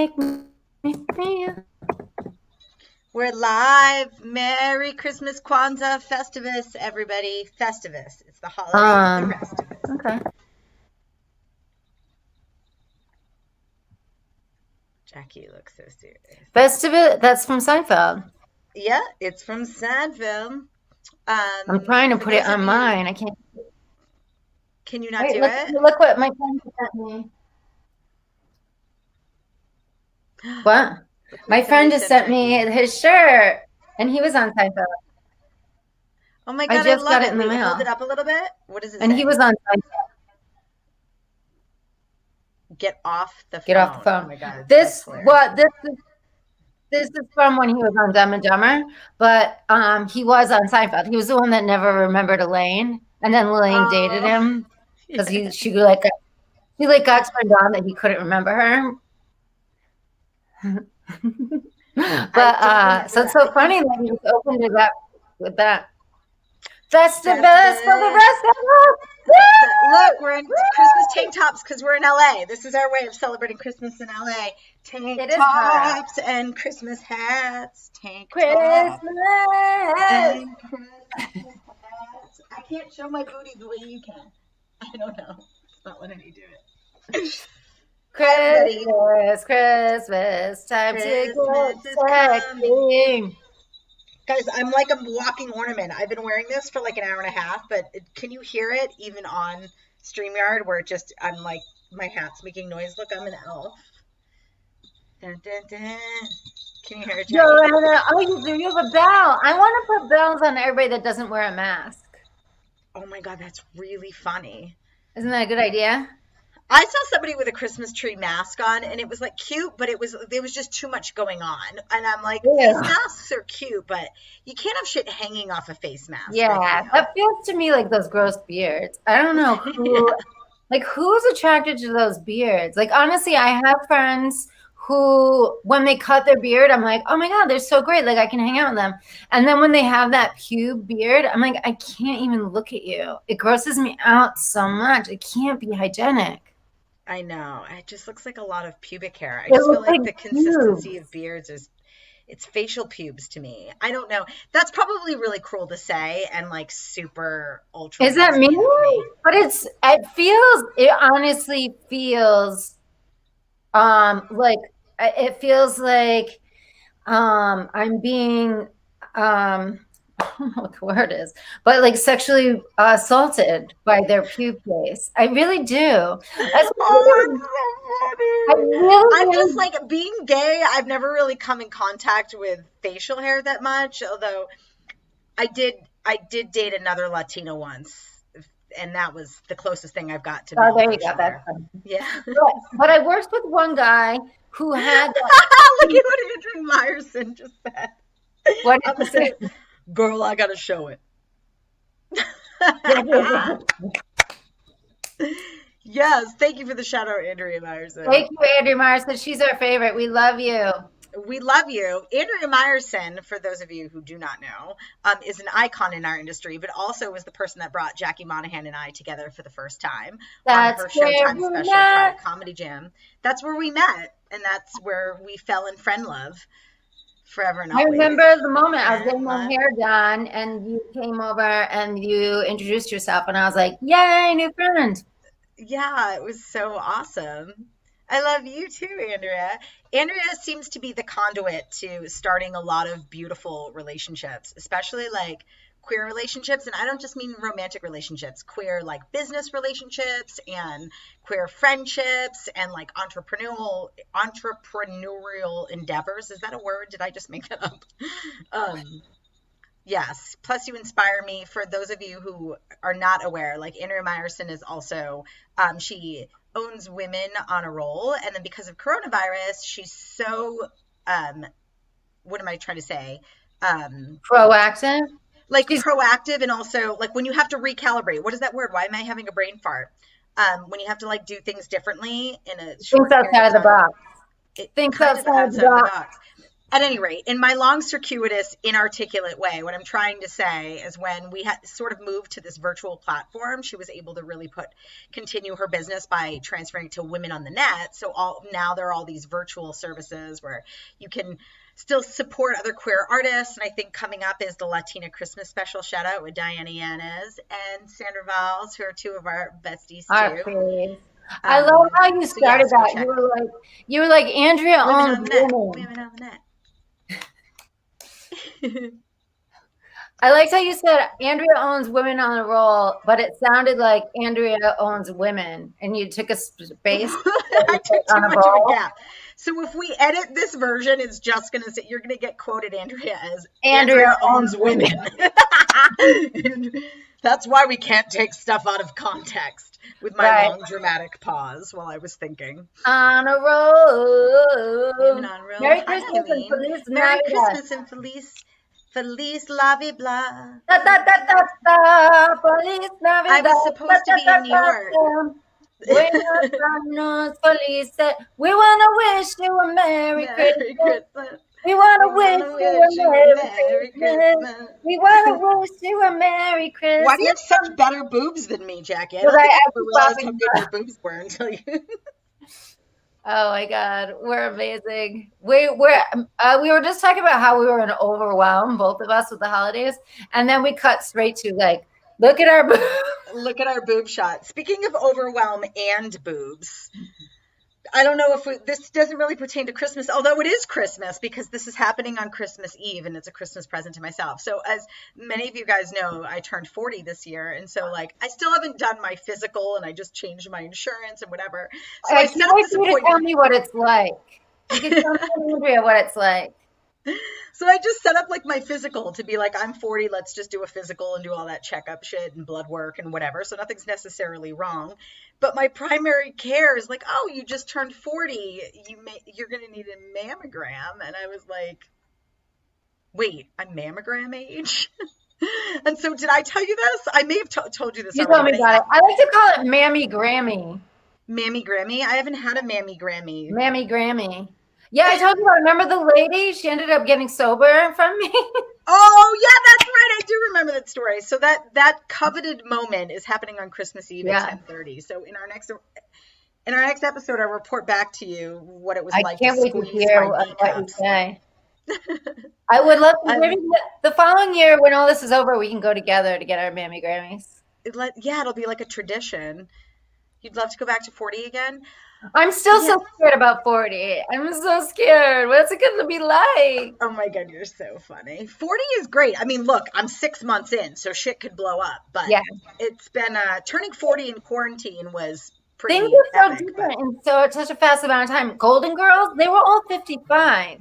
Make me feel. We're live. Merry Christmas, Kwanzaa, Festivus, everybody. Festivus. It's the holiday of the rest of us. Okay. Jackie looks so serious. Festivus, that's from Seinfeld. Yeah, it's from Seinfeld. I'm trying to For put it those of on you, mine. I can't. can you not Wait, do look, it? look what my friend sent me. What? Look My what friend somebody just sent sent me Jackie. his shirt, and he was on Seinfeld. Oh my I God, I just love got it it. in the Wait, hold it mail, up a little bit. What does it and he say? was on Seinfeld. Get off the Get off the phone. Oh phone. my God, that's This hilarious. what this is from when he was on Dumb and Dumber, but he was on Seinfeld. He was the one that never remembered Elaine, and then Elaine dated Oh, him because yeah. she got turned on that he couldn't remember her. I But don't remember so it's that. so I think funny that he just opened it up with that Festivus for the Festivus. rest of us. Look, Woo! we're in Christmas Woo! tank tops because we're in LA. This is our way of celebrating Christmas in LA. Tank It is hot. tops and Christmas hats. Tank Christmas. tops and Christmas hats. I can't show my booty the way you can. I don't know. It's not letting me do it. Hi, everybody. Christmas, time to Christmas is get coming. sexy. Guys, I'm like a walking ornament. I've been wearing this for like an hour and a half, but can you hear it even on StreamYard where I'm like, my hat's making noise? Look, I'm an elf. Dun, dun, dun. Can you hear it, Jackie? Joanna, oh, you have a bell. I want to put bells on everybody that doesn't wear a mask. Oh my God, that's really funny. Isn't that a good idea? I saw somebody with a Christmas tree mask on, and it was like cute, but there was just too much going on. And I'm like, face Yeah. masks are cute, but you can't have shit hanging off a face mask. I Yeah, feel. that feels to me like those gross beards. I don't know Yeah. who's attracted to those beards? Like, honestly, I have friends who, when they cut their beard, I'm like, oh my God, they're so great. Like, I can hang out with them. And then when they have that pube beard, I'm like, I can't even look at you. It grosses me out so much. It can't be hygienic. I know. It just looks like a lot of pubic hair. I It just feel looks like like the pubes. consistency of beards it's facial pubes to me. I don't know. That's probably really cruel to say and like super ultra Is that me? lesbian of me. But it honestly feels like it feels like I'm being I don't know what the word is, but like sexually assaulted by their pube case. I really do. That's Oh, it's I so funny. I'm just really, like being gay. I've never really come in contact with facial hair that much, although I did date another Latina once, and that was the closest thing I've got to oh, male there you go. facial That's hair. funny. Yeah. But I worked with one guy who had Look at what Andrew Myerson just said. what I'm did you like, girl, I gotta show it. say? Yes, thank you for the shout out, Andrea Myerson. Thank you, Andrew Morrison. She's our favorite. We love you. We love you. Andrea Myerson, for those of you who do not know, is an icon in our industry, but also was the person that brought Jackie Monahan and I together for the first time on That's her where Showtime we special, met. Private Comedy Jam. That's where we met, and that's where we fell in friend love forever and I always. remember the moment I was Friend getting my love. hair done, and you came over and you introduced yourself, and I was like, "Yay, new friend!" Yeah, it was so awesome. I love you too, Andrea. Andrea seems to be the conduit to starting a lot of beautiful relationships, especially like queer relationships. And I don't just mean romantic relationships, queer like business relationships and queer friendships and like entrepreneurial endeavors. Is that a word? Did I just make that up? Um, Yes. Plus, you inspire me. For those of you who are not aware, like Andrea Myerson is also, she owns Women on a Roll. And then because of coronavirus, she's so, um, what am I trying to say? Um, Proactive. like She's proactive and also like when you have to recalibrate. What is that word? Why am I having a brain fart? When you have to like do things differently in a thinks short period outside of of the time, box. it Thinks kind of outside of the outside of the box. box. At any rate, in my long, circuitous, inarticulate way, what I'm trying to say is when we had sort of moved to this virtual platform, she was able to really continue her business by transferring to Women on the Net. So now there are all these virtual services where you can still support other queer artists. And I think coming up is the Latina Christmas special. Shout out with Diana Yanez and Sandra Valls, who are two of our besties Our too. please. I love how you So started yes, go that. check You were like Andrea Women owns on the Net. women. Women on the Net. I liked how you said Andrea owns women on a roll, but it sounded like Andrea owns women, and you took a space I took too on a much of a roll. gap. So if we edit this version, it's just gonna say you're gonna get quoted, Andrea, as Andrea owns owns women. women. That's why we can't take stuff out of context with my Right. long dramatic pause while I was thinking. On a Women roll. on roll. Merry Hi, Christmas and Eileen. Feliz Merry Navidad. Christmas and Feliz la vie blah. Da, da, da, da, da. Feliz I Navidad. was Da, supposed to da, be da, in New da, York. da. Buenos años felices. We want to wish you a Merry Merry Christmas. Christmas. We want We to wish want to you a wish you a Merry Merry Christmas. Christmas. We want to wish you a Merry Why do you Christmas. have such better boobs than me, Jackie? I Was don't I think I ever actually realized how popping? good your boobs were until you. Oh my God, we're amazing. We were just talking about how we were in overwhelm, both of us, with the holidays, and then we cut straight to like, look at our Look at our boob shot. Speaking of overwhelm and boobs, I don't know if this doesn't really pertain to Christmas, although it is Christmas because this is happening on Christmas Eve and it's a Christmas present to myself. So as many of you guys know, I turned 40 this year. And so like, I still haven't done my physical and I just changed my insurance and whatever. So I I can't set up wait this for you to tell appointment. me what it's like. You can tell me, Andrea, what it's like. So I just set up like my physical to be like, I'm 40, let's just do a physical and do all that checkup shit and blood work and whatever. So nothing's necessarily wrong. But my primary care is like, oh, you just turned 40. You're going to need a mammogram. And I was like, wait, I'm mammogram age? And so did I tell you this? I may have told you this You already, told me but about it. I like to call it Mammy Grammy. Mammy Grammy? I haven't had a Mammy Grammy. Mammy Grammy. Yeah, I told you. I remember the lady. She ended up getting sober from me. Oh, yeah, that's right. I do remember that story. So that coveted moment is happening on Christmas Eve Yeah. at 10:30. So in our next episode, I'll report back to you what it was I like can't to wait to squeeze hear my what you kneecaps. say. I would love to. Maybe Um, the following year, when all this is over, we can go together to get our Mammy Grammys. it'll be like a tradition. You'd love to go back to 40 again? I'm still Yeah. so scared about 40. I'm so scared. What's it going to be like? Oh my God, you're so funny. 40 is great. I mean, look, I'm 6 months in, so shit could blow up. But Yeah. it's been turning 40 in quarantine was pretty Things are so epic. different in such a fast amount of time. Golden Girls, they were all 55.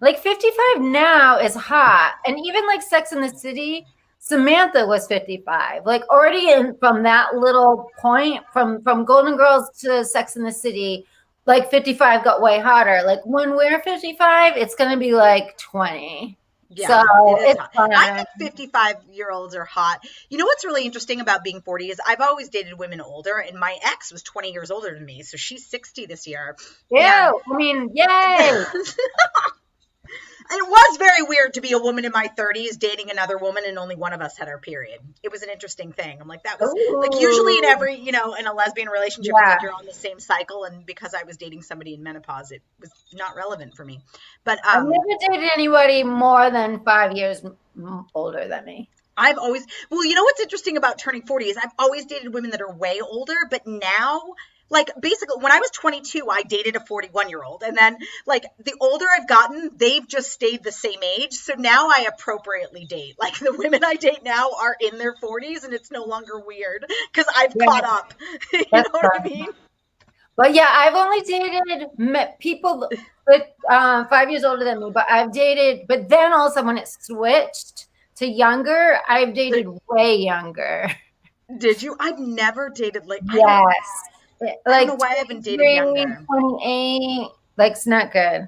Like 55 now is hot. And even like Sex in the City, Samantha was 55. Like already from that little point, from Golden Girls to Sex in the City, like 55 got way hotter. Like when we're 55, it's going to be like 20. Yeah, So it is it's hot. fun. I think 55-year-olds are hot. You know what's really interesting about being 40 is I've always dated women older, and my ex was 20 years older than me, so she's 60 this year. Yeah, I mean, yay. And it was very weird to be a woman in my 30s dating another woman and only one of us had our period. It was an interesting thing. I'm like, that was like usually in every, in a lesbian relationship, it's like you're on the same cycle. And because I was dating somebody in menopause, it was not relevant for me. But I've never dated anybody more than 5 years older than me. I've always, well, you know what's interesting about turning 40 is I've always dated women that are way older, but now, like, basically, when I was 22, I dated a 41-year-old. And then, like, the older I've gotten, they've just stayed the same age. So now I appropriately date. Like, the women I date now are in their 40s, and it's no longer weird because I've caught up. You know what I mean? But yeah, I've only dated people with 5 years older than me, but I've dated, but then also when it switched to younger, I've dated way younger. Did you? I've never dated, like, Yes. I Like don't know why I haven't dated younger. 28, like it's not good.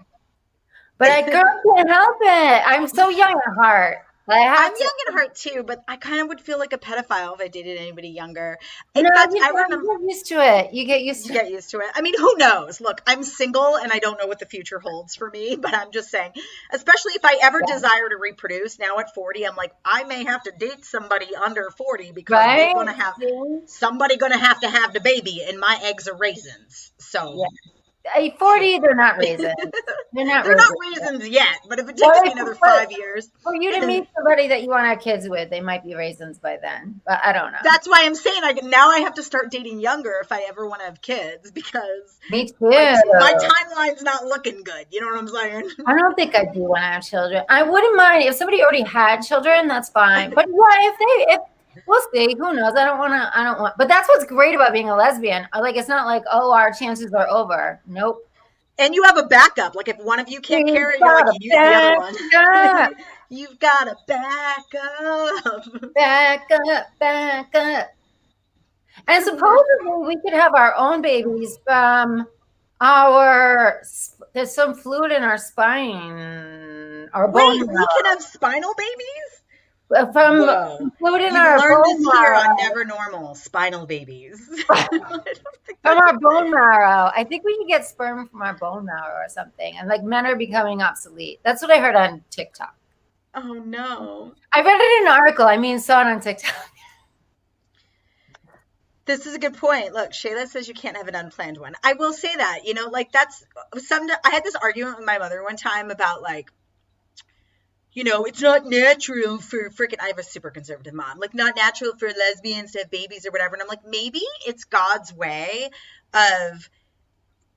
But I girl can't help it. I'm so young at heart. I I'm have to. young at heart too, but I kind of would feel like a pedophile if I dated anybody younger. No, In fact, you I don't. remember. You get used to it. You get used You to it. get used to it. I mean, who knows? Look, I'm single and I don't know what the future holds for me, but I'm just saying, especially if I ever Yeah. desire to reproduce now at 40, I'm like, I may have to date somebody under 40 because they're Right? going to have See? somebody going to have the baby and my eggs are raisins. So, Yeah. At shit. 40, they're not raisins. They're not They're not raisins. raisins yet, but if it takes Well, me another but 5 years, for you to meet somebody that you want to have kids with, they might be raisins by then. But I don't know. that's why I'm saying now I have to start dating younger if I ever want to have kids because Me my my too. timeline's not looking good. You know what I'm saying? I don't think I do want to have children. I wouldn't mind if somebody already had children. That's fine. But yeah, if we'll see, who knows? I don't want to. I don't want. But that's what's great about being a lesbian. Like it's not like oh our chances are over. Nope. And you have a backup. Like if one of you can't We've carry, you're like got you a use the other back one. up, You've got a backup. back up, back up. And supposedly we could have our own babies from our. There's some fluid in our spine, our bone Wait, we can marrow. have spinal babies? From Whoa. fluid in You've our learned bone this here on marrow. Never Normal, spinal babies. I don't think From that's a our bone marrow. I think we can get sperm from our bone marrow or something. And like men are becoming obsolete. That's what I heard on TikTok. Oh no. I read it in an article. I mean, saw it on TikTok. This is a good point. Look, Shayla says you can't have an unplanned one. I will say that, like that's I had this argument with my mother one time about like, it's not natural for freaking, I have a super conservative mom, like not natural for lesbians to have babies or whatever. And I'm like, maybe it's God's way of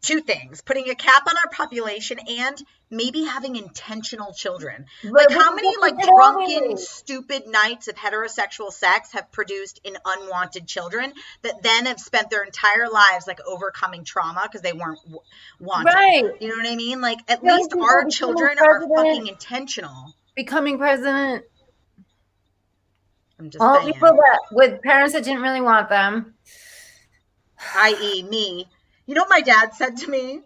two things, putting a cap on our population and maybe having intentional children. Like how many like drunken, stupid nights of heterosexual sex have produced in unwanted children that then have spent their entire lives like overcoming trauma because they weren't wanted. Right. You know what I mean? Like at Young least people our becoming children are fucking president, intentional. becoming president. I'm just All saying. people that with parents that didn't really want them. I.e. me. You know what my dad said to me?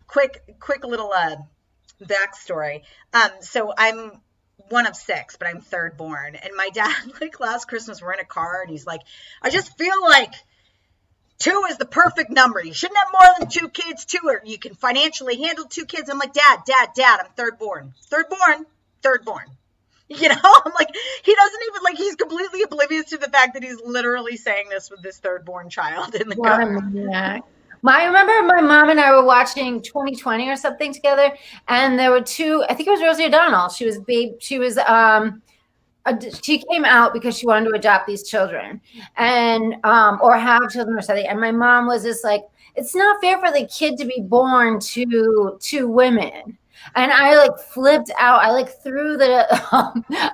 Quick little backstory. So I'm one of six, but I'm third born. And my dad, like last Christmas, we're in a car and he's like, I just feel like two is the perfect number. You shouldn't have more than two kids, two, or you can financially handle two kids. I'm like, Dad, I'm third born. Third born. I'm like, he doesn't even, like, he's completely oblivious to the fact that he's literally saying this with this third born child in the What a car. maniac. I remember my mom and I were watching 2020 or something together, and there were two. I think it was Rosie O'Donnell. She came out because she wanted to adopt these children, and or have children or something. And my mom was just like, "It's not fair for the kid to be born to two women." And I like flipped out. I like threw the.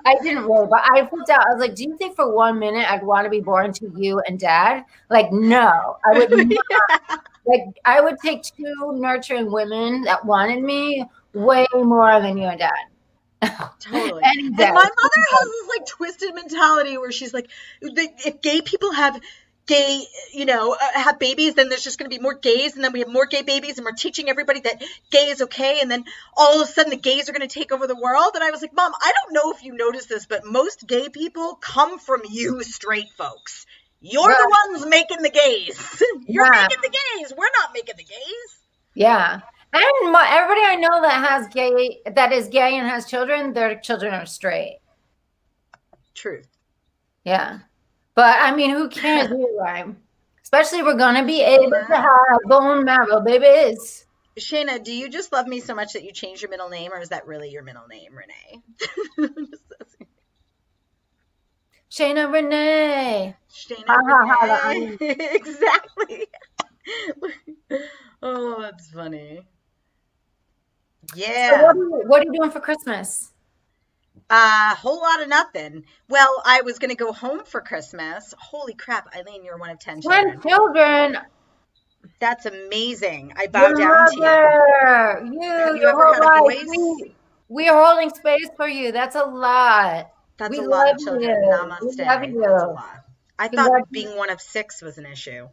I didn't really, but I flipped out. I was like, "Do you think for 1 minute I'd want to be born to you and Dad?" Like, no, I would not. Yeah, Like, I would take two nurturing women that wanted me way more than you and Dad. totally. Any And day. my mother has this like twisted mentality where she's like, if gay people have have babies, then there's just going to be more gays, and then we have more gay babies, and we're teaching everybody that gay is okay, and then all of a sudden the gays are going to take over the world. And I was like, Mom, I don't know if you noticed this, but most gay people come from you straight folks. You're Right. the ones making the gays. You're Yeah. making the gays. We're not making the gays. Yeah. And everybody I know that is gay and has children, their children are straight. Truth. Yeah. But I mean, who cares anyway? Especially we're gonna be able to have bone marrow babies. Shayna, do you just love me so much that you changed your middle name, or is that really your middle name, Renee? Shayna Renee. Shayna Renee. Exactly. Oh, that's funny. Yeah. So what are you doing for Christmas? A whole lot of nothing. Well, I was going to go home for Christmas. Holy crap, Eileen, you're one of 10 children. 10 children. That's amazing. I bow down to you. Have you ever had a voice? We are holding space for you. That's a lot. That's We a lot love of children. you. Namaste. We love you. That's a lot. I thought being one of six was an issue.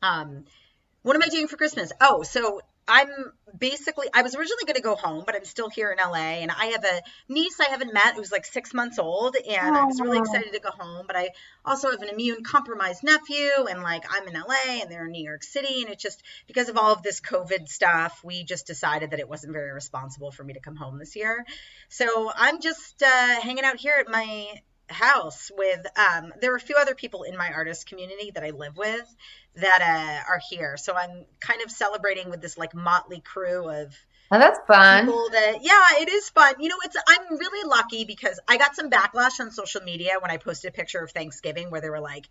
What am I doing for Christmas? Oh, so I'm basically, I was originally going to go home, but I'm still here in LA. And I have a niece I haven't met who's like 6 months old. And I was really Oh, excited to go home. But I also have an immune compromised nephew. And like I'm in LA and they're in New York City. And it just, because of all of this COVID stuff, we just decided that it wasn't very responsible for me to come home this year. So I'm just hanging out here at my house with there are a few other people in my artist community that I live with that are here. So I'm kind of celebrating with this like motley crew of that's fun. people that, yeah, it is fun. You know, it's, I'm really lucky because I got some backlash on social media when I posted a picture of Thanksgiving where there were like,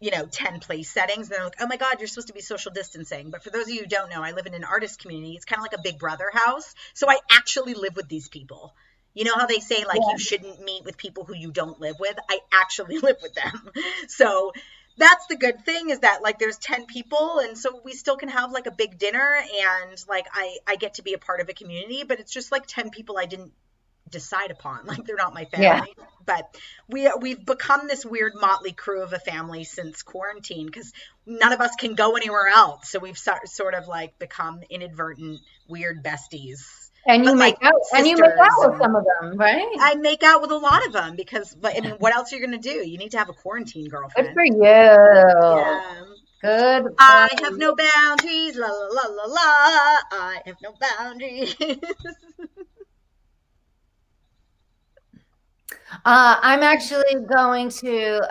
10 place settings. And they're like, oh my God, you're supposed to be social distancing. But for those of you who don't know, I live in an artist community. It's kind of like a big brother house. So I actually live with these people. You know how they say like you Yeah. shouldn't meet with people who you don't live with? I actually live with them. So that's the good thing is that like there's 10 people and so we still can have like a big dinner and like I get to be a part of a community, but it's just like 10 people I didn't decide upon. Like they're not my Yeah. family, but we've become this weird motley crew of a family since quarantine because none of us can go anywhere else. So we've sort of like become inadvertent weird besties, And you but make like out and you make sisters. out with And some of them, right? I make out with a lot of them because, I mean, what else are you gonna do? You need to have a quarantine Good girlfriend. for you. Yeah. Good for I have you. no boundaries, la la la la la. I have no boundaries. I'm actually going to,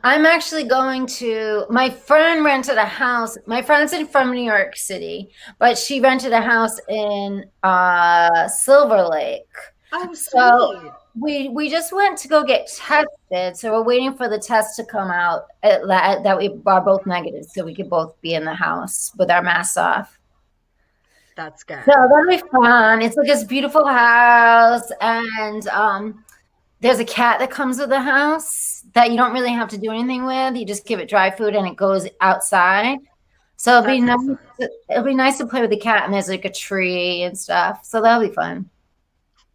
I'm actually going to, my friend rented a house. My friend's from New York City, but she rented a house in Silver Lake. Oh, So sweet. we just went to go get tested. So we're waiting for the test to come out that we are both negative, so we could both be in the house with our masks off. That's So good. that'll be fun. It's like this beautiful house, and there's a cat that comes with the house that you don't really have to do anything with. You just give it dry food, and it goes outside. So it'll be That's nice. excellent. It'll be nice to play with the cat, and there's like a tree and stuff. So that'll be fun.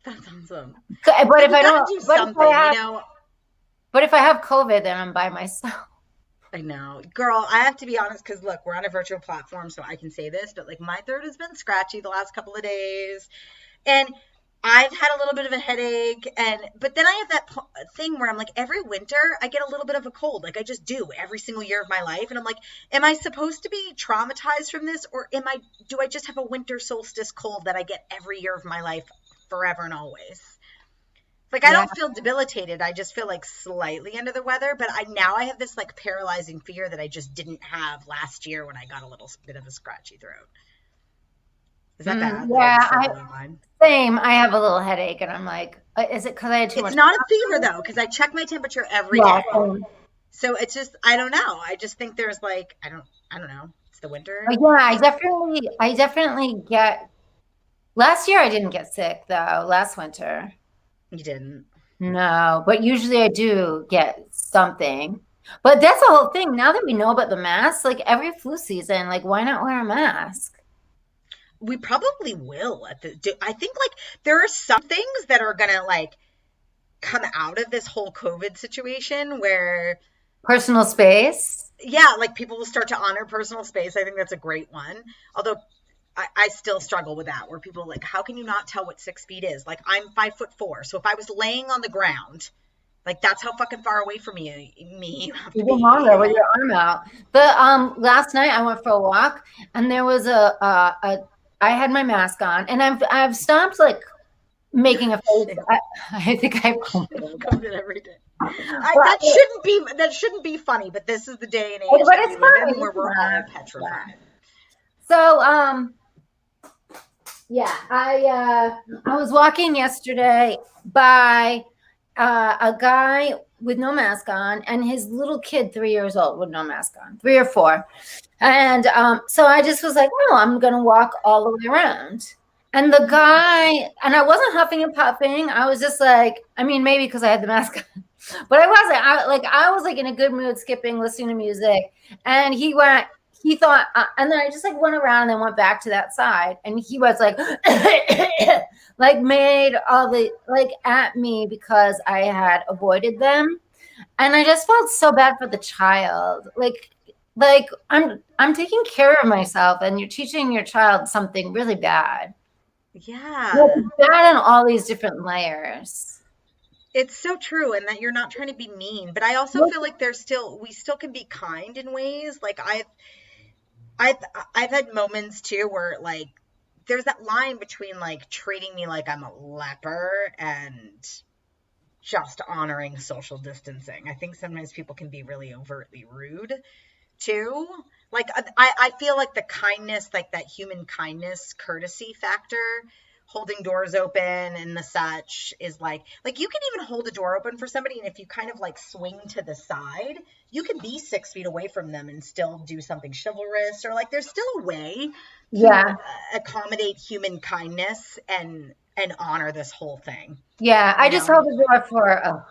That's awesome. But Yeah, if we I gotta don't, do something, you know. but if I have COVID, then I'm by myself. I know. Girl, I have to be honest because look, we're on a virtual platform, so I can say this, but like my throat has been scratchy the last couple of days. And I've had a little bit of a headache and but then I have that thing where I'm like every winter I get a little bit of a cold. Like I just do every single year of my life and I'm like am I supposed to be traumatized from this or am I do I just have a winter solstice cold that I get every year of my life forever and always? Like I Yeah. don't feel debilitated. I just feel like slightly under the weather, but I have this like paralyzing fear that I just didn't have last year when I got a little bit of a scratchy throat. Is that bad that I Yeah. just said that out loud? Same. I have a little headache, and I'm like, is it because I had too It's much not a fever coffee? though, because I check my temperature every Yeah. day. So it's just I don't know. I just think there's like I don't know. It's the winter. But yeah, You I definitely get. Last year I didn't get sick though. Last winter, you didn't. no. But usually I do get something. But that's the whole thing. Now that we know about the mask, like every flu season, like why not wear a mask? We probably will at the I think like there are some things that are gonna like come out of this whole COVID situation where Personal space. yeah, like people will start to honor personal space. I think that's a great one. Although I still struggle with that, where people are like, how can you not tell what 6 feet is? Like I'm 5'4", so if I was laying on the ground, like that's how fucking far away from me you have to Even be, longer you with know? your arm out. But last night I went for a walk, and there was I had my mask on, and I've stopped like making a face. Shit, I think I've COVID. COVID every day. But That shouldn't be funny, but this is the day and age but that it's we live fine. in where we're all Yeah. petrified. So yeah, I was walking yesterday by a guy with no mask on and his little kid, 3 years old, with no mask on, 3 or 4. And so I just was like, oh, I'm gonna walk all the way around. And the guy, and I wasn't huffing and puffing. I was just like, I mean, maybe because I had the mask on, but I wasn't. I was like in a good mood, skipping, listening to music. And he thought, and then I just like went around and then went back to that side. And he was like, like made all the like at me because I had avoided them. And I just felt so bad for the child. Like like I'm taking care of myself, and you're teaching your child something really bad. Like Yeah. bad in all these different layers. It's so true, and that you're not trying to be mean, but I also feel like we still can be kind in ways. Like I've I've had moments too where like there's that line between like treating me like I'm a leper and just honoring social distancing. I think sometimes people can be really overtly rude too. Like I feel like the kindness, like that human kindness, courtesy factor, holding doors open and the such is like you can even hold a door open for somebody, and if you kind of like swing to the side, you can be 6 feet away from them and still do something chivalrous, or like there's still a way to Yeah. accommodate human kindness and honor this whole thing, Yeah. I you just know? held the door for, oh,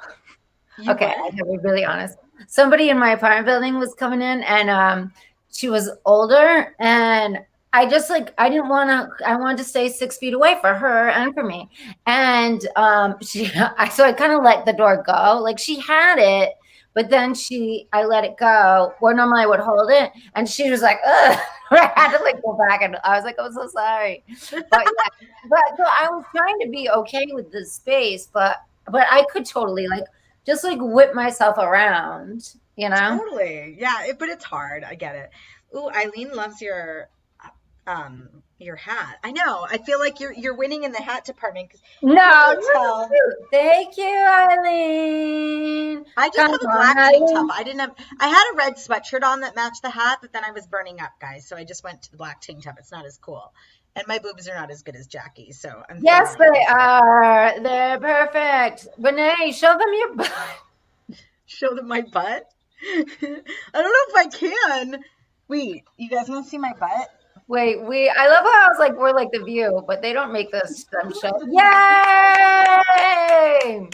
You okay, what? I gotta be really honest. Somebody in my apartment building was coming in, and she was older, and I just like I wanted to stay 6 feet away for her and for me. And so I kind of let the door go. Like she had it, but then I let it go. Where normally I would hold it, and she was like, ugh. I had to like go back, and I was like, I'm so sorry. But yeah, but so I was trying to be okay with the space, but I could totally like just like whip myself around, you know? Totally. Yeah, but it's hard. I get it. Ooh, Eileen loves your hat. I know. I feel like you're winning in the hat department because can't No, really you're so tell. cute. Thank you, Eileen. I just Come have a on, black tank top. Eileen. I had a red sweatshirt on that matched the hat, but then I was burning up, guys, so I just went to the black tank top. It's not as cool. And my boobs are not as good as Jackie's, so I'm Yes, feeling it they this year. are. They're perfect. Renee, show them your butt. Show them my butt. I don't know if I can. Wait, you guys want to see my butt? Wait, I love how I was like, we're like the view, but they don't make this them show. Yay!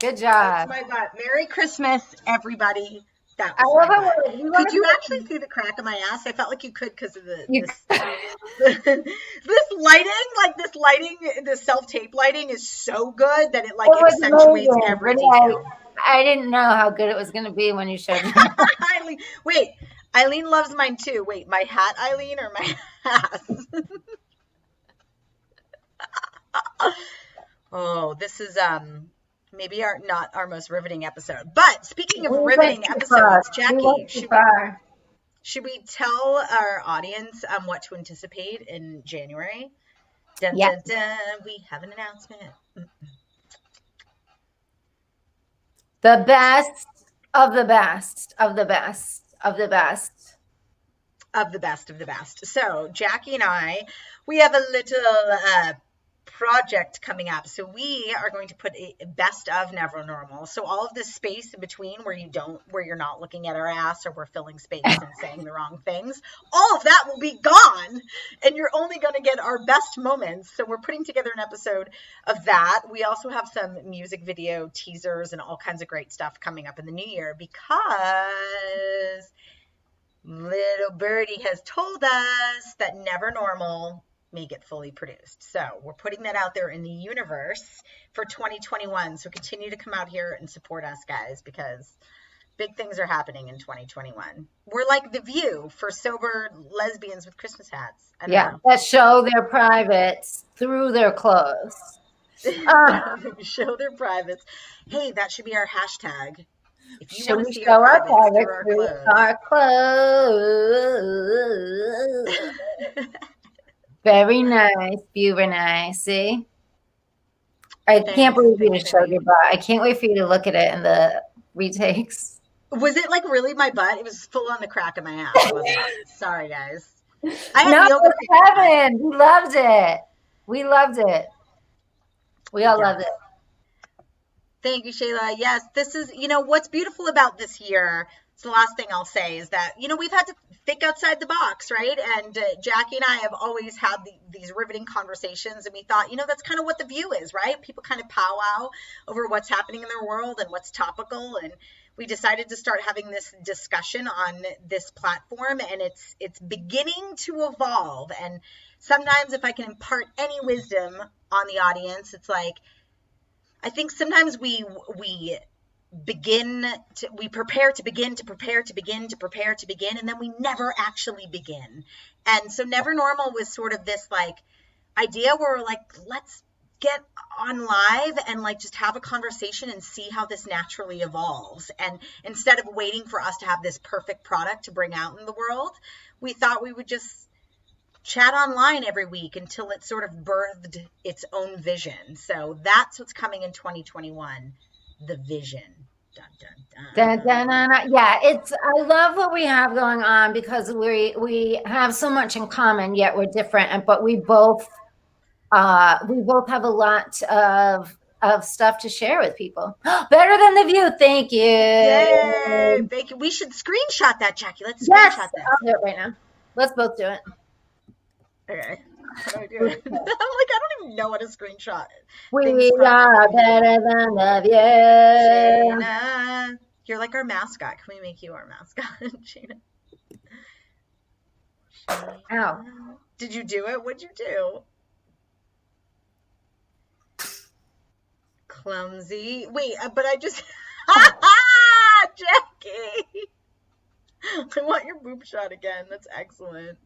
Good That's job. my butt. Merry Christmas, everybody. That I was love my how butt. we're like, we want Could to be you actually like see the crack of my ass? I felt like you could because of you. this lighting, like this self-tape lighting is so good that it like It was accentuates amazing. every Renee, detail. I didn't know how good it was going to be when you showed me. Eileen, wait, Eileen loves mine too. Wait, my hat, Eileen, or my ass? Oh, this is maybe our not our most riveting episode. But speaking of We went riveting too far. episodes, We Jackie, went too far. should we tell our audience what to anticipate in January? Dun Yeah. dun dun. We have an announcement. The best of the best of the best of the best. Of the best of the best. So Jackie and I, we have a little project coming up. So we are going to put a best of Never Normal. So all of this space in between where you're not looking at our ass or we're filling space and saying the wrong things, all of that will be gone, and you're only going to get our best moments. So we're putting together an episode of that. We also have some music video teasers and all kinds of great stuff coming up in the new year because little birdie has told us that Never Normal may get fully produced. So we're putting that out there in the universe for 2021. So continue to come out here and support us, guys, because big things are happening in 2021. We're like The View for sober lesbians with Christmas hats. I don't Yeah, know. that show their privates through their clothes. Show their privates. Hey, that should be our hashtag. If you Should want to we see our show our privates through privates our through clothes. our clothes? Very nice, view, Renee. See? I can't Thanks, believe you thanks, just showed your Eileen. butt. I can't wait for you to look at it in the retakes. Was it like really my butt? It was full on the crack of my ass, wasn't it? Sorry, guys. I had No, yoga it's pants on. heaven. We loved it. We loved it. We all loved Yes. it. Thank you, Shayla. Yes, this is, what's beautiful about this year. So the last thing I'll say is that, we've had to think outside the box, right? And Jackie and I have always had these riveting conversations. And we thought, that's kind of what The View is, right? People kind of powwow over what's happening in their world and what's topical. And we decided to start having this discussion on this platform. And it's beginning to evolve. And sometimes if I can impart any wisdom on the audience, it's like, I think sometimes we we prepare to begin to prepare to begin to prepare to begin, and then we never actually begin. And so Never Normal was sort of this like idea where we're like, let's get on live and like just have a conversation and see how this naturally evolves. And instead of waiting for us to have this perfect product to bring out in the world, we thought we would just chat online every week until it sort of birthed its own vision. So that's what's coming in 2021, the vision. Dun, dun, dun. Dun, dun, dun, dun. Yeah, I love what we have going on because we have so much in common, yet we're different, but we both have a lot of stuff to share with people. Better than the view. Thank you. Yay! Thank you. We should screenshot that, Jackie. Let's Yes, screenshot that. I'll do it right now. Let's both do it. Okay. How do I do it? I'm like, I don't even know what a screenshot is. We are better than the view. Shayna. You're like our mascot. Can we make you our mascot, Shayna? Ow. Did you do it? What'd you do? Clumsy. Wait, but I just... Jackie! I want your boob shot again. That's excellent.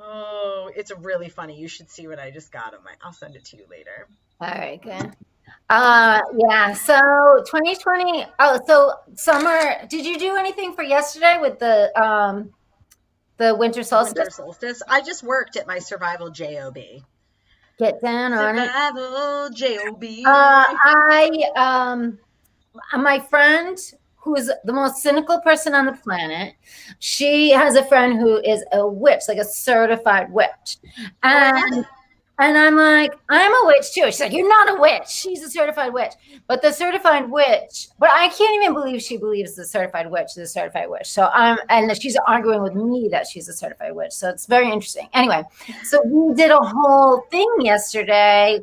Oh, it's really funny. You should see what I just got on my... I'll send it to you later. All right, good. Yeah, so 2020... Oh, so summer... Did you do anything for yesterday with the Winter Solstice? Winter Solstice. I just worked at my Survival Job. Get down on it. Survival Job. My friend, who is the most cynical person on the planet, she has a friend who is a witch, like a certified witch. And I'm like, I'm a witch too. She's like, you're not a witch. She's a certified witch. But the certified witch, but I can't even believe she believes the certified witch is a certified witch. So and she's arguing with me that she's a certified witch. So it's very interesting. Anyway, so we did a whole thing yesterday.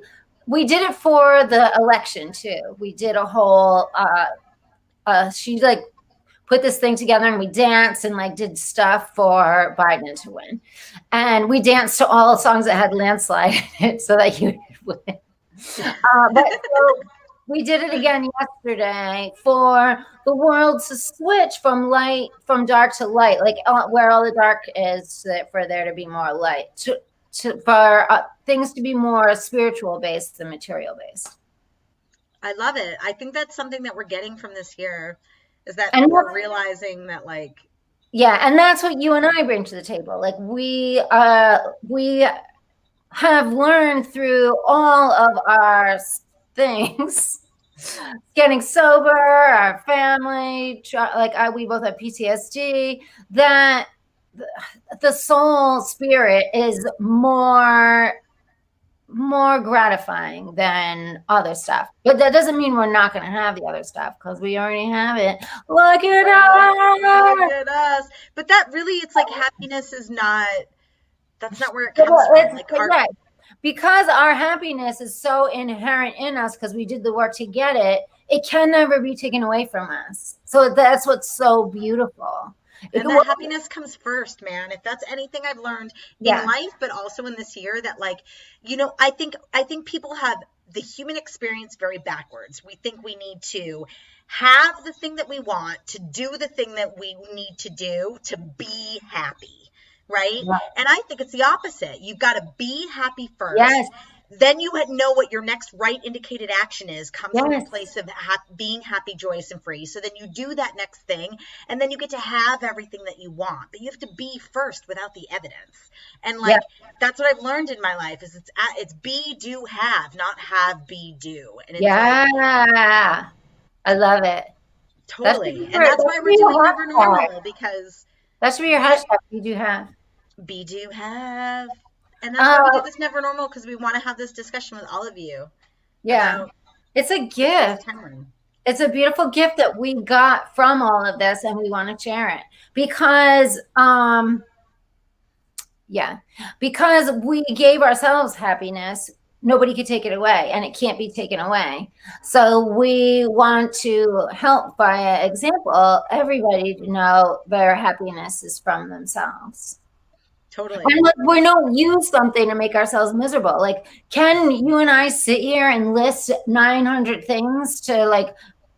We did it for the election too. We did a whole, she like put this thing together and we danced and like did stuff for Biden to win. And we danced to all songs that had landslide in it so that you would win. But so we did it again yesterday for the world to switch from dark to light, like where all the dark is, for there to be more light, for things to be more spiritual based than material based. I love it. I think that's something that we're getting from this year. Is that we're realizing that, like, yeah, and that's what you and I bring to the table. Like we have learned through all of our things, getting sober, our family, we both have PTSD, that the soul spirit is more gratifying than other stuff. But that doesn't mean we're not going to have the other stuff, because we already have it. Look at us! Look at us! But that really, it's like happiness is not, that's not where it comes from. Like right. Because our happiness is so inherent in us, because we did the work to get it, it can never be taken away from us. So that's what's so beautiful. And that happiness comes first, man. If that's anything I've learned in life, but also in this year, that like, you know, I think people have the human experience very backwards. We think we need to have the thing that we want, to do the thing that we need to do to be happy, right? And I think it's the opposite. You've got to be happy first. Yes. Then you know what your next right indicated action is, comes from a place of being happy, joyous, and free. So then you do that next thing, and then you get to have everything that you want. But you have to be first without the evidence. And like that's what I've learned in my life, is it's be, do, have, not have, be, do. And it's I love it. Totally. That's why we're doing Never Normal, because that should be your hashtag. Be, do, have. Be, do, have. And that's why we do this Never Normal, because we want to have this discussion with all of you. Yeah. It's a gift. It's a beautiful gift that we got from all of this, and we want to share it. Because, because we gave ourselves happiness, nobody could take it away, and it can't be taken away. So we want to help, by example, everybody to know their happiness is from themselves. Totally. And like, we don't use something to make ourselves miserable. Like, can you and I sit here and list 900 things to like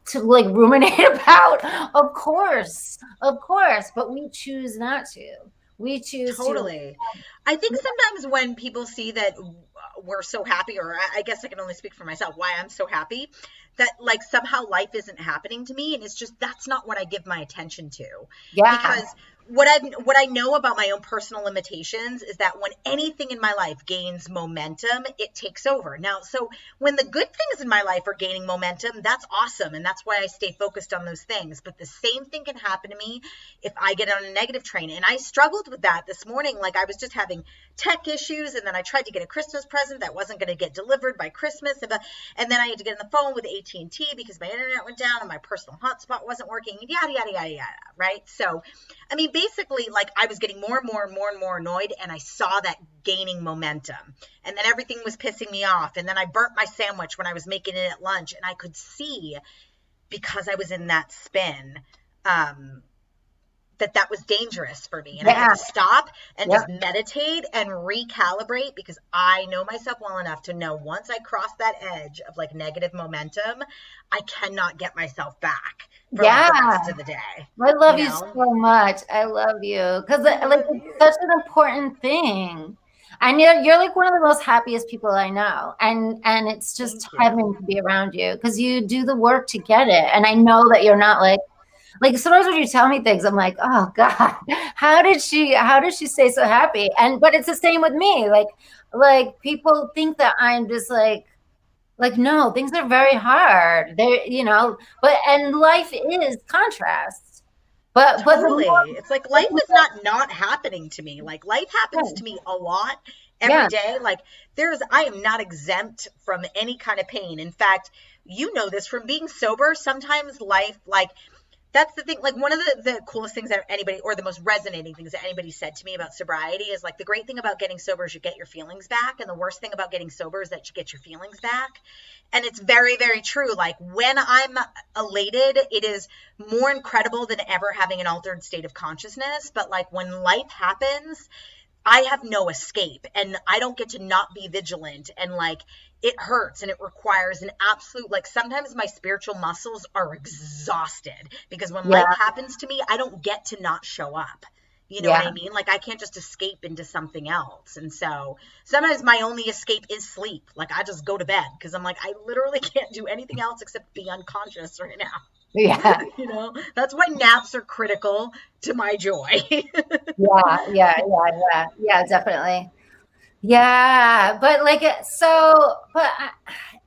to like ruminate about. Of course, but we choose not to. We choose to. Totally. I think sometimes when people see that we're so happy, or I guess I can only speak for myself, why I'm so happy, that like somehow life isn't happening to me, and it's just that's not what I give my attention to. Yeah, Because what I know about my own personal limitations is that when anything in my life gains momentum, it takes over. Now, so when the good things in my life are gaining momentum, that's awesome, and that's why I stay focused on those things. But the same thing can happen to me if I get on a negative train. And I struggled with that this morning. Like I was just having tech issues, and then I tried to get a Christmas present that wasn't going to get delivered by Christmas, and then I had to get on the phone with AT&T because my internet went down and my personal hotspot wasn't working, yada yada yada yada, right? So I mean, basically, like I was getting more and more and more and more annoyed, and I saw that gaining momentum. And then everything was pissing me off. And then I burnt my sandwich when I was making it at lunch, and I could see, because I was in that spin, that was dangerous for me. And I had yeah, to stop and yeah. just meditate and recalibrate, because I know myself well enough to know once I cross that edge of like negative momentum, I cannot get myself back for like the Yeah. rest of the day, I you love you know? so much. I love you because I like love it's you. such an important thing. And you're like one of the most happiest people I know, and it's just Thank you. heaven to be around you because you do the work to get it. And I know that you're not like sometimes when you tell me things, I'm like, oh God, how did she stay so happy? And but it's the same with me. Like people think that I'm just like no, things are very hard. They, but and life is contrast. But the Totally. It's like life is not happening to me. Like life happens more, to me a lot every yeah, day. Like I am not exempt from any kind of pain. In fact, you know this from being sober. Sometimes life, like that's the thing. Like one of the coolest things that anybody, or the most resonating things that anybody said to me about sobriety is like the great thing about getting sober is you get your feelings back, and the worst thing about getting sober is that you get your feelings back. And it's very, very true. Like when I'm elated, it is more incredible than ever having an altered state of consciousness. But like when life happens, I have no escape, and I don't get to not be vigilant, and like it hurts, and it requires an absolute, like sometimes my spiritual muscles are exhausted because when life yeah, happens to me, I don't get to not show up. You know what I yeah. mean? Like I can't just escape into something else. And so sometimes my only escape is sleep. Like I just go to bed because I'm like, I literally can't do anything else except be unconscious right now. Yeah, You know, that's why naps are critical to my joy. yeah, definitely. Yeah, but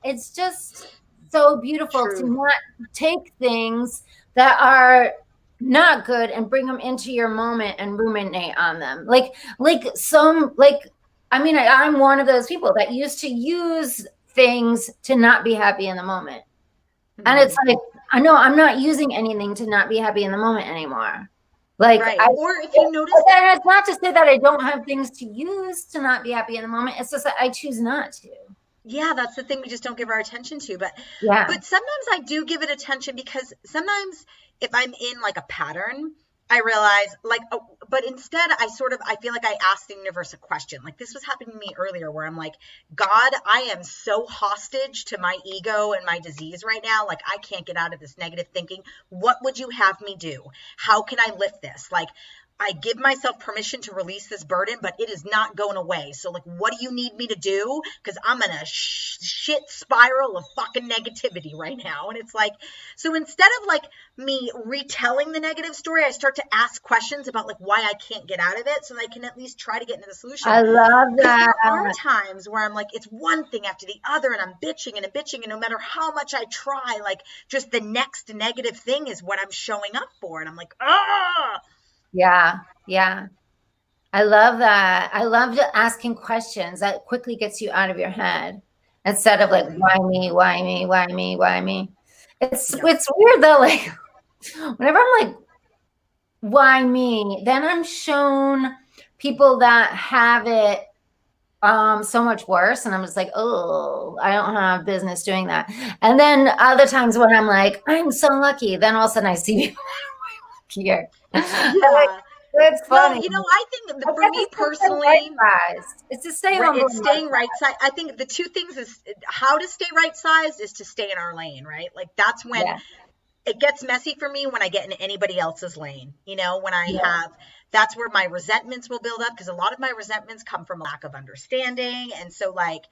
it's just so beautiful to Truth. not take things that are not good and bring them into your moment and ruminate on them. I mean, I'm one of those people that used to use things to not be happy in the moment. And it's Mhm. like, I know I'm not using anything to not be happy in the moment anymore. Like Right. I, Or if you notice, and it's not to say that I don't have things to use to not be happy in the moment. It's just that I choose not to. yeah, that's the thing we just don't give our attention to. But Yeah. but sometimes I do give it attention, because sometimes if I'm in like a pattern, I realize like oh, but instead I feel like I ask the universe a question. Like this was happening to me earlier where I'm like, God, I am so hostage to my ego and my disease right now. Like I can't get out of this negative thinking. What would you have me do? How can I lift this? Like I give myself permission to release this burden, but it is not going away. So, like, what do you need me to do? Because I'm in a shit spiral of fucking negativity right now. And it's like, so instead of like me retelling the negative story, I start to ask questions about like why I can't get out of it so that I can at least try to get into the solution. I love Because that. there are times where I'm like, it's one thing after the other, and I'm bitching and I'm bitching. And no matter how much I try, like, just the next negative thing is what I'm showing up for. And I'm like, ah. Yeah. Yeah. I love that. I love asking questions that quickly gets you out of your head instead of like, Totally. why me? Why me? Why me? Why me? Yep. It's weird though. Like whenever I'm like, why me? Then I'm shown people that have it so much worse, and I'm just like, oh, I don't have business doing that. And then other times when I'm like, I'm so lucky, then all of a sudden I see people here. Yeah. It's Well, funny. you know, I think I for guess me it's to stay right personally, sized. It's to stay humble it's and right staying right sized. side. I think the two things is how to stay right sized is to stay in our lane, right? Like that's when Yeah. it gets messy for me when I get in anybody else's lane. You know, when I Yeah. have, that's where my resentments will build up, because a lot of my resentments come from a lack of understanding. And so, like,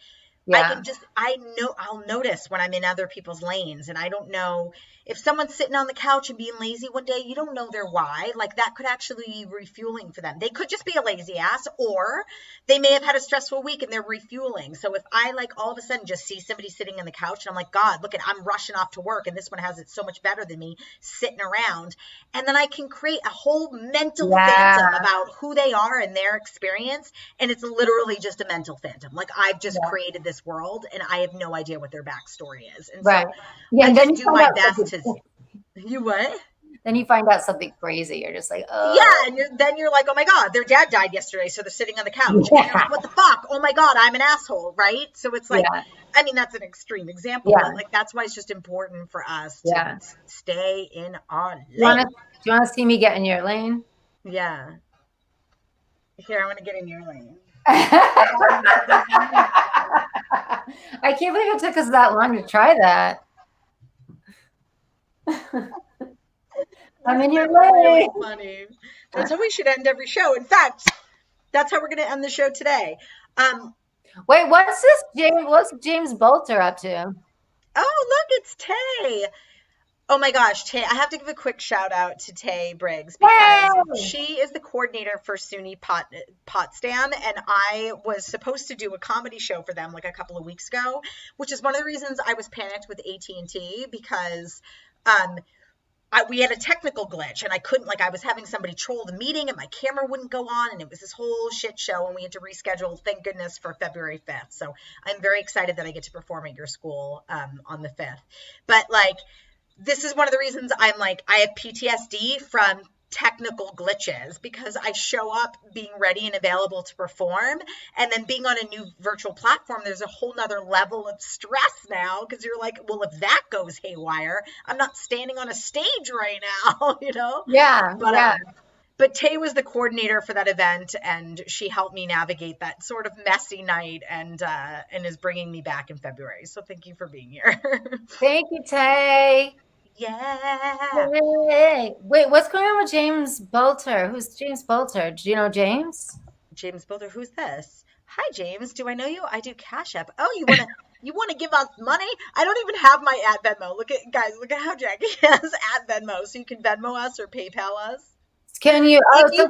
Yeah. I know I'll notice when I'm in other people's lanes, and I don't know if someone's sitting on the couch and being lazy one day, you don't know their why. Like, that could actually be refueling for them. They could just be a lazy ass, or they may have had a stressful week and they're refueling. So if I, like, all of a sudden just see somebody sitting on the couch and I'm like, God, look at, I'm rushing off to work and this one has it so much better than me sitting around. And then I can create a whole mental phantom Yeah. about who they are and their experience. And it's literally just a mental phantom. Like, I've just Yeah. created this world and I have no idea what their backstory is. And Right. so Yeah. I And then just you do find my out best something. to, you what? Then you find out something crazy. You're just like, Yeah, oh. and then you're like, oh my God, their dad died yesterday, so they're sitting on the couch. And you're Yeah. like, what the fuck? Oh my God, I'm an asshole, right? So it's like, Yeah. I mean, that's an extreme example, but Yeah. like, that's why it's just important for us to Yeah. stay in our You want to? lane. Do you want to see me get in your lane? Yeah. Here, I want to get in your lane. I can't believe it took us that long to try that. I'm This in is your really lane. funny. That's how we should end every show. In fact, that's how we're going to end the show today. Wait, what's this James? What's James Bolter up to? Oh, look, it's Tay. Oh my gosh, Tay, I have to give a quick shout out to Tay Briggs, because Yay! she is the coordinator for SUNY Potsdam, and I was supposed to do a comedy show for them like a couple of weeks ago, which is one of the reasons I was panicked with AT&T, because um, we had a technical glitch and I couldn't, like, I was having somebody troll the meeting and my camera wouldn't go on and it was this whole shit show and we had to reschedule, thank goodness, for February 5th. So I'm very excited that I get to perform at your school on the 5th. But like, this is one of the reasons I'm like, I have PTSD from technical glitches, because I show up being ready and available to perform, and then being on a new virtual platform, there's a whole nother level of stress now, because you're like, well, if that goes haywire, I'm not standing on a stage right now, you know. Yeah, but yeah. um but Tay was the coordinator for that event, and she helped me navigate that sort of messy night, and is bringing me back in February. So thank you for being here. Thank you, Tay. Yeah. Yay. Wait, what's going on with James Bolter? Who's James Bolter? Do you know James? James Builder, who's this? Hi, James. Do I know you? I do Cash App. Oh, you wanna give us money? I don't even have my at Venmo. Look at, guys. Look at how Jackie has at Venmo, so you can Venmo us or PayPal us. Can you? If Oh, you,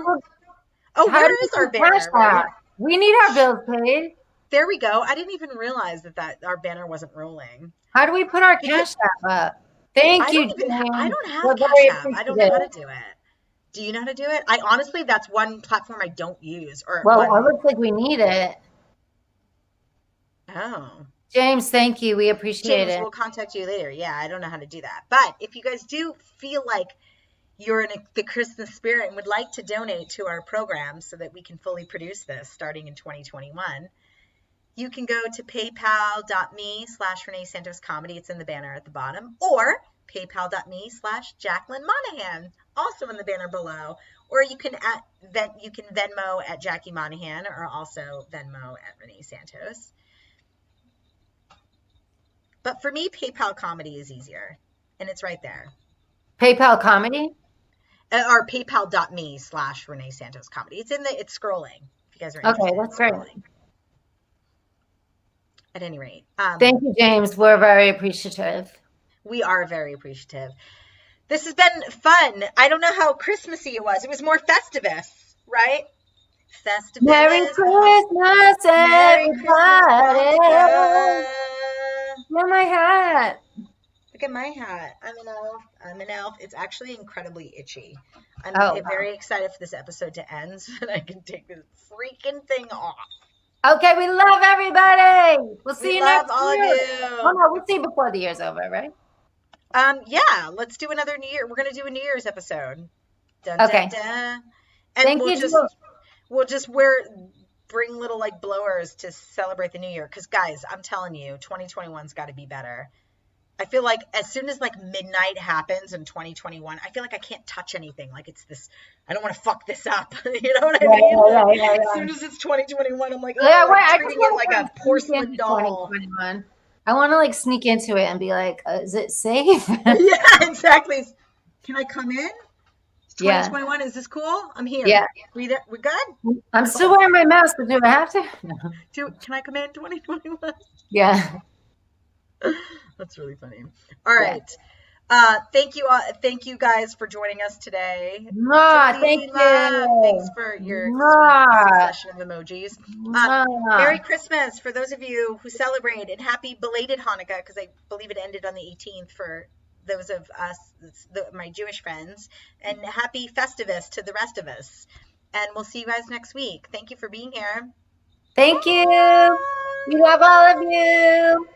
oh, how do where you is our do Cash banner? Right App? here. We need our bills paid. There we go. I didn't even realize that our banner wasn't rolling. How do we put our Because Cash App up? Thank you, I James. don't have We're Cash very App. I don't know how appreciative. to do it. Do you know how to do it? I honestly, that's one platform I don't use, or Well, it one. looks like we need it. Oh. James, thank you. We appreciate James, it. we'll contact you later. Yeah, I don't know how to do that. But if you guys do feel like you're in the Christmas spirit and would like to donate to our program so that we can fully produce this starting in 2021, you can go to paypal.me/Renee Santos Comedy. It's in the banner at the bottom. Or paypal.me/Jacqueline Monahan, also in the banner below. Or you can Venmo at Jackie Monahan, or also Venmo at Renee Santos. But for me, PayPal Comedy is easier, and it's right there. PayPal Comedy? Or paypal.me/Renee Santos Comedy. It's scrolling. If you guys are Okay, interested, that's it's great. scrolling. At any rate, Thank you, James. We're very appreciative. we are very appreciative. This has been fun. I don't know how Christmassy it was. It was more Festivus, right? Merry Festivus. Christmas, Merry Christmas, everybody. Hanukkah. Wear my hat. Look at my hat. I'm an elf. I'm an elf. It's actually incredibly itchy. I'm Oh, very excited for this episode to end so that I can take this freaking thing off. okay. We love everybody. We'll see We you love next all of year. you. Oh no, we'll see you before the year's over, right? Yeah, let's do another New Year. We're gonna do a New Year's episode. Dun, Okay. dun, dun. And Thank you. we'll just bring little like blowers to celebrate the New Year. Because guys, I'm telling you, 2021's got to be better. I feel like as soon as like midnight happens in 2021, I feel like I can't touch anything. Like it's this, I don't want to fuck this up. You know what I mean? Right. As soon as it's 2021, I'm like, oh, Yeah, wait, I'm I just treating it want like to a porcelain doll. 2021. I want to like sneak into it and be like, is it safe? Yeah, exactly. Can I come in? It's Yeah. 2021. Is this cool? I'm here. Yeah. We good? I'm still Oh, wearing my mask, but do I have to? No. can I come in 2021? Yeah. That's really funny. All Yeah. right. Thank you all. Thank you guys for joining us today. Thank Jalila, thanks you. for your sweet Mwah. succession of emojis. Mwah. Merry Christmas for those of you who celebrate, and happy belated Hanukkah because I believe it ended on the 18th for those of us, my Jewish friends, and happy Festivus to the rest of us. And we'll see you guys next week. Thank you for being here. Thank you. We love all of Bye. you.